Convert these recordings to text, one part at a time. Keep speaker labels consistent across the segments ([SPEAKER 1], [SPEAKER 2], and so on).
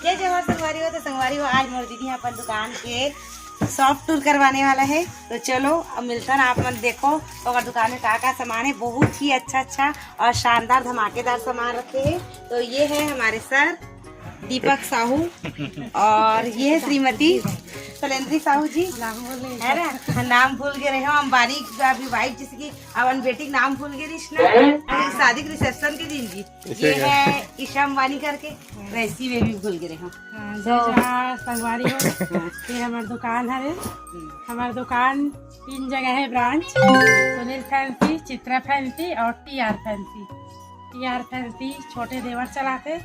[SPEAKER 1] जय जय हो संगवारी हो। तो संगवारी हो, आज मोर दीदी अपन दुकान के सॉफ्ट टूर करवाने वाला है। तो चलो अब मिलता ना, आप मन देखो और दुकान में का सामान है। बहुत ही अच्छा और शानदार धमाकेदार सामान रखे हैं। तो ये है हमारे सर दीपक साहू और ये है श्रीमती शैलेंद्री साहू जी, है ना। नाम भूल गए रहे हम बारीक अभी वाइफ जिसकी अपन बेटी नाम भूल गए रिश्ना शादी के रिसेप्शन के दिन जी। ये है ईशा अंबानी करके, वैसी वे भी भूल गए हम।
[SPEAKER 2] संगवारी हो, ये हमारी दुकान है। हमारी दुकान 3 जगह है branch, Sunil fancy, Chitra fancy और टीआर फैंसी। टीआर फैंसी छोटे देवर चलाते,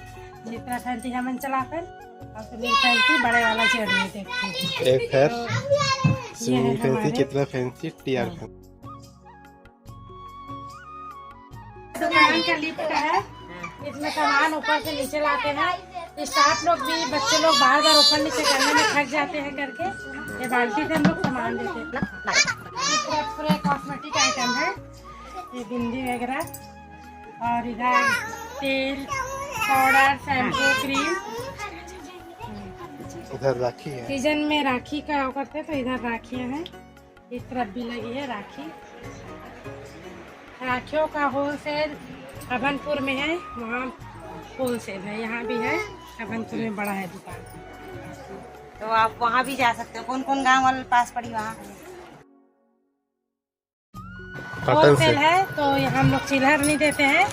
[SPEAKER 2] चित्रा फैंसी हमन चलाते और सुनील फैंसी बड़े वाला चेयर में देखते हैं।
[SPEAKER 3] एक है Sunil fancy, Chitra fancy, TR fancy.
[SPEAKER 2] दुकान का लिफ्ट है, इसमें सामान ऊपर से नीचे लाते हैं। स्टाफ लोग भी, बच्चे लोग बार बार ऊपर नीचे करने में थक जाते हैं करके ये बाल्टी से हम लोग सामान देते हैं। पूरे कॉस्मेटिक आइटम है, ये बिंदी वगैरह और इधर तेल, पाउडर, शैम्पू, क्रीम।
[SPEAKER 3] इधर राखी है,
[SPEAKER 2] सीजन में राखी का करते हैं तो इधर राखियाँ हैं। इस तरफ भी लगी है राखी। राखियों का होलसेल अभनपुर में है, वहाँ होलसेल है, यहाँ भी है। अभनपुर में बड़ा है दुकान,
[SPEAKER 1] तो आप वहाँ भी जा सकते हो। कौन कौन गांव वाले पास पड़ी वहाँ
[SPEAKER 2] होलसेल है। तो यहाँ हम लोग चिल्हर नहीं देते हैं।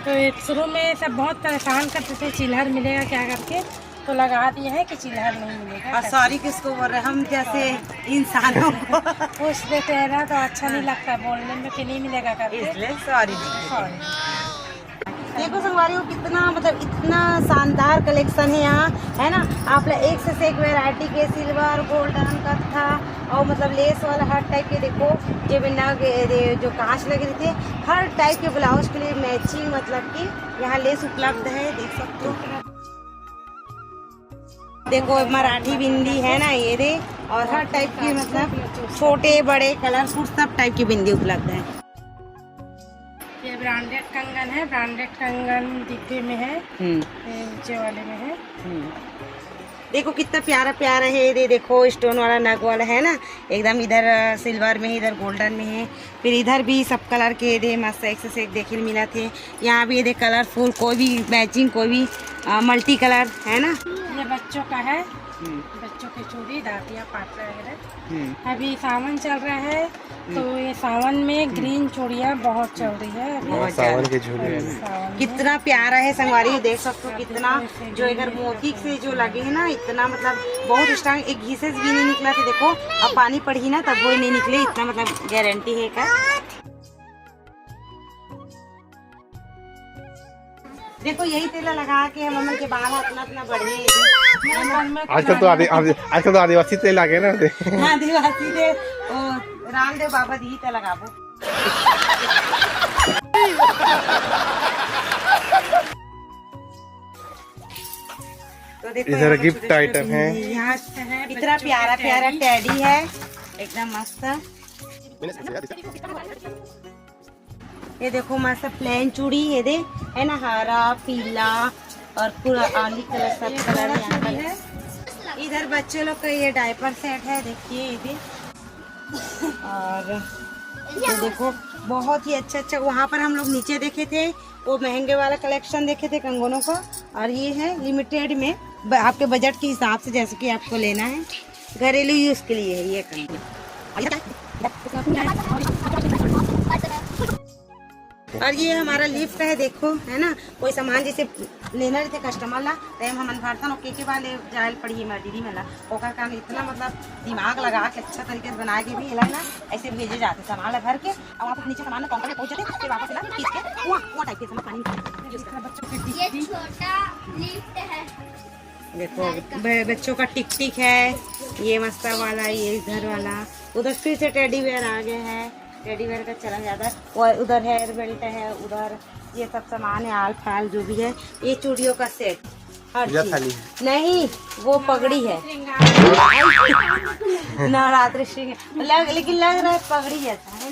[SPEAKER 2] तो शुरू में सब बहुत परेशान करते थे चिल्हर मिलेगा क्या करके, तो लगा दिए हैं कि चिल्हर नहीं मिलेगा।
[SPEAKER 1] और सॉरी किसको बोल रहे हैं, हम जैसे इंसानों को
[SPEAKER 2] पूछ देते हैं ना तो अच्छा नहीं लगता बोलने में कि नहीं मिलेगा करके,
[SPEAKER 1] इसलिए सॉरी।
[SPEAKER 2] सॉरी।
[SPEAKER 1] देखो संगवारी हो, कितना मतलब इतना शानदार कलेक्शन है यहाँ, है ना। आप एक से एक वैरायटी के सिल्वर, गोल्डन, कत्था और मतलब लेस वाला हर टाइप के। देखो ये बिना जो कांच लगे रहते हैं, हर टाइप के ब्लाउज के लिए मैचिंग मतलब कि यहाँ लेस उपलब्ध है, देख सकते हो। देखो मराठी बिंदी है ना ये दे, और हर टाइप की मतलब छोटे बड़े कलरफुल सब टाइप की बिंदी उपलब्ध है।
[SPEAKER 2] ये ब्रांडेड कंगन है, ब्रांडेड कंगन डिब्बे में है, नीचे वाले में है।
[SPEAKER 1] देखो कितना प्यारा प्यारा है ये देखो, स्टोन वाला नग वाला है ना एकदम। इधर सिल्वर में है, इधर गोल्डन में है, फिर इधर भी सब कलर के दे मस्त एक से एक देखे मिला थे। यहाँ भी ये दे कलरफुल, कोई भी मैचिंग, कोई भी मल्टी कलर, है ना।
[SPEAKER 2] ये बच्चों का है, बच्चों की चूड़ी, दातिया, पाटला वगैरह। अभी सावन चल रहा है तो ये सावन में ग्रीन चूड़ियाँ बहुत चल रही है अभी।
[SPEAKER 3] सावन के झूले
[SPEAKER 1] कितना प्यारा है संगवारी, देख सकते हो कितना जो इधर मोती से जो लगे है ना, इतना मतलब बहुत स्ट्रांग, एक घिसेस भी नहीं निकला था। देखो अब पानी पड़ी ना तब वो नहीं निकले, इतना मतलब गारंटी है का। देखो यही तेल लगा के हम अमन के बाल इतना बढ़े।
[SPEAKER 3] आजकल तो आदिवासी तेल आ गए ना।
[SPEAKER 1] हाँ आदिवासी तेल, रामदेव बाबा दी तेल लगाबो। तो देखो
[SPEAKER 3] इधर गिफ्ट आइटम है,
[SPEAKER 1] यहाँ इतना प्यारा प्यारा टेडी है, एकदम मस्त। ये देखो मस्त प्लेन चूड़ी ये दे, है ना, हरा पीला और पूरा आली कलर सब कलर यहाँ पर है। इधर बच्चे लोग का ये डायपर सेट है, देखिए ये भी। और ये देखो बहुत ही अच्छा। वहाँ पर हम लोग नीचे देखे थे वो महंगे वाला कलेक्शन देखे थे कंगनों का, और ये है लिमिटेड में आपके बजट के हिसाब से, जैसे कि आपको लेना है घरेलू यूज के लिए है ये कंगन। और ये हमारा लिफ्ट है, देखो है ना। कोई सामान जैसे लेना रहते कस्टमर ला तो हम भरता के बाद ले जाए पड़ी हमारी दीदी मेला ओकर काम इतना मतलब दिमाग लगा के अच्छा तरीके से बना के भी ना ऐसे भेजे जाते सामान भर के, और वापस नीचे सामान काउंटर में पहुंच जाते, फिर वापस खींच के वहाँ टाइप के सामान पानी। ये छोटा लिफ्ट है, देखो बच्चों का टिक टिक है, ये मस्ता वाला, ये इधर वाला। उधर फिर से टेडी बेयर आ गए हैं, टेडी बेयर का चलन ज्यादा। और उधर हेयर बेल्ट है, उधर ये सब सामान है, आल फाल जो भी है। ये चूड़ियों का सेट हर चीज नहीं, वो पगड़ी है नवरात्रि श्रृंगार लेकिन लग रहा है पगड़ी जैसा है,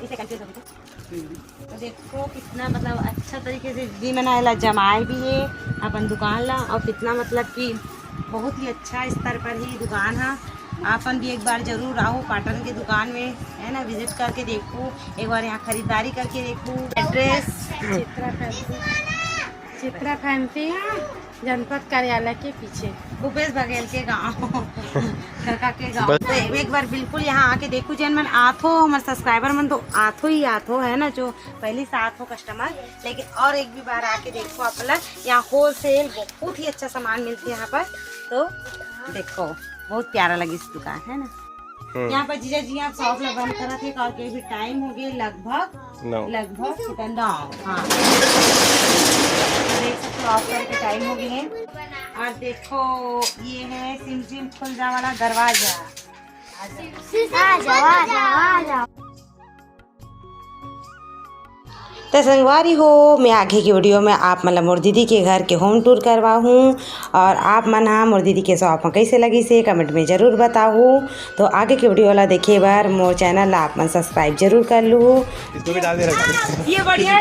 [SPEAKER 1] इसे कंफ्यूज हो गई। तो देखो कितना मतलब अच्छा तरीके से दीदी मनाएला जमाए भी है अपन दुकान ला, और कितना मतलब कि बहुत ही अच्छा स्तर पर ही दुकान है। आपन भी एक बार जरूर आओ पाटन के दुकान में, है ना, विजिट करके देखो, एक बार यहाँ खरीदारी करके देखो। एड्रेस
[SPEAKER 2] चित्रा फैंसी जनपद कार्यालय के पीछे,
[SPEAKER 1] भूपेश बघेल के गाँव काका के गाँव। तो एक बार बिल्कुल यहाँ आके देखो। जन मन आथो हमारे सब्सक्राइबर मन तो आथो ही आथो, है ना, जो पहले से आथो कस्टमर, लेकिन और एक भी बार आके देखो आप लोग। यहाँ होलसेल बहुत ही अच्छा सामान मिलती है यहाँ पर। तो देखो बहुत प्यारा लगी इस दुकान, है ना। यहाँ पर जीजा जी आप शॉप ला बंद करा थे और के भी टाइम हो गए लगभग 9 हाँ, देख सकते हो ऑफ करके टाइम हो गए हैं। और देखो ये है सिम सिम खुलजा वाला दरवाजा। तो संगवारी हो, मैं आगे की वीडियो में आप मतलब मोर दीदी के घर के होम टूर करवा हूँ, और आप मन हाँ मोर दीदी के शॉप में कैसे लगी से कमेंट में ज़रूर बताओ। तो आगे की वीडियो ला देखिए बार मोर चैनल आप मन सब्सक्राइब जरूर कर लूँ।
[SPEAKER 3] इसको भी डाल दे रखो।
[SPEAKER 1] ये बढ़िया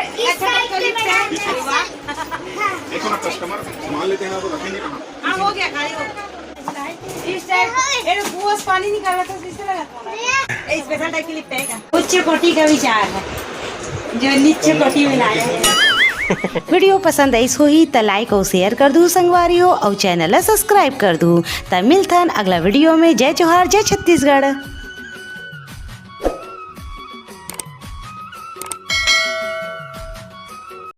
[SPEAKER 3] कस्टमर सामान लेते हैं तो रखेंगे कहाँ?
[SPEAKER 1] हो गया खाली हो। इस टाइप बुआस पानी निकाला था इससे लगा था। स्पेशल टाइप की लिपटा है, उच्च कोटि का विचार है जो नीचे कोटि में लाया है। वीडियो पसंद आई सो ही तो लाइक और शेयर कर दूँ संगवारी हो, और चैनल सब्सक्राइब कर दूँ। तब मिलथन अगला वीडियो में। जय जोहार, जय छत्तीसगढ़।